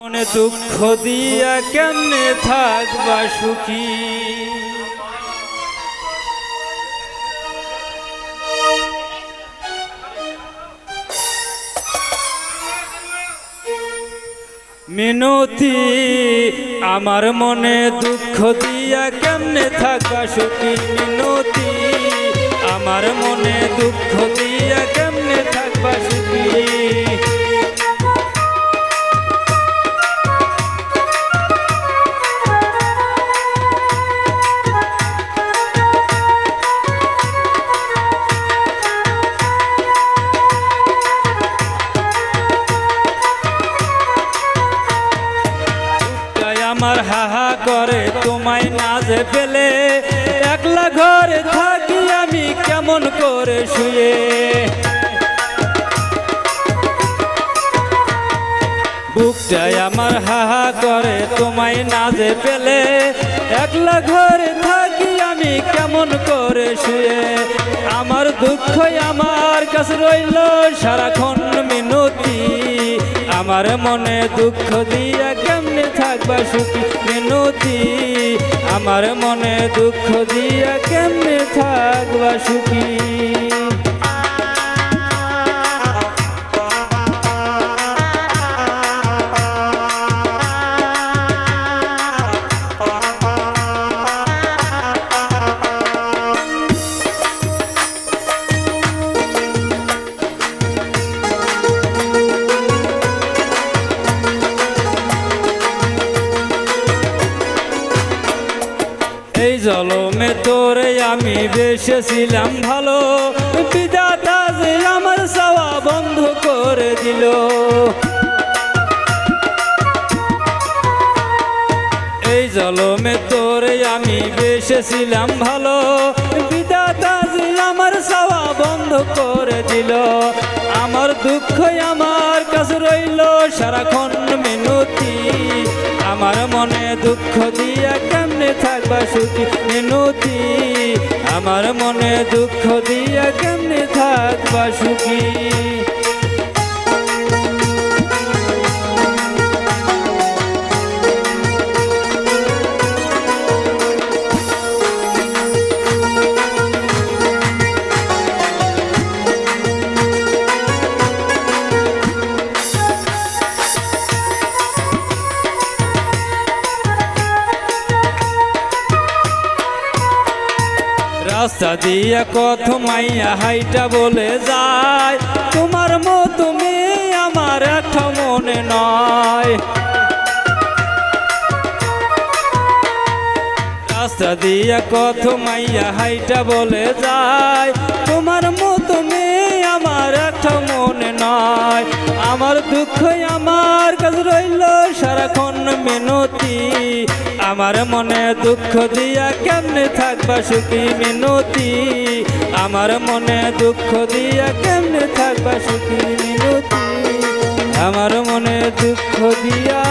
মনে দুঃখ দিয়া কেমনে থাকবা সুখী। মিনতি আমার মনে দুঃখ দিয়া কেমনে থাকবা সুখী। মিনতি আমার মনে দুঃখ দিয়া কেমনে থাকবা সুখী। আমার হাহা করে তোমায় না যে পেলে, একলা ঘরে থাকি আমি কেমন করে শুয়ে। বুকটাই আমার হাহা করে তোমায় না যে পেলে, একলা ঘরে থাকি আমি কেমন করে শুয়ে। আমার দুঃখ আমার কাছে রইল সারাক্ষণ মিনতি, আমার মনে দুঃখ দিয়া কেমনে থাকবা সুখী। মিনতি আমার মনে দুঃখ দিয়া কেমনে থাকবা সুখী। এই জলমে তোরে আমি বেসেছিলাম ভালো, বিধাতা যে আমার চাওয়া বন্ধ করে দিল। এই জলমে তোরে আমি বেসেছিলাম ভালো, বিধাতা যে আমার চাওয়া বন্ধ করে দিল। আমার দুঃখ আমার কাছে রইল সারাক্ষণ মিনতি, আমার মনে দুঃখ দিয়া কেমনে থাকবা সুখী। মিনতি আমার মনে দুঃখ দিয়া কেমনে থাকবা সুখী। রাস্তা দিয়া কত মাইয়া হাইটা বলে যায়, তোমার মতো মেয়ে আমার একটা মনে নয়। রাস্তা দিয়া কত মাইয়া হাইটা বলে যায়, তোমার মতো মেয়ে আমার একটা মনে নয়। আমার দুঃখ আমার কাছে রইল সারাক্ষণ মিনতি, আমার মনে দুঃখ দিয়া কেমনে থাকবা সুখী। মিনতি আমার মনে দুঃখ দিয়া কেমনে থাকবা সুখী। মিনতি আমার মনে দুঃখ দিয়া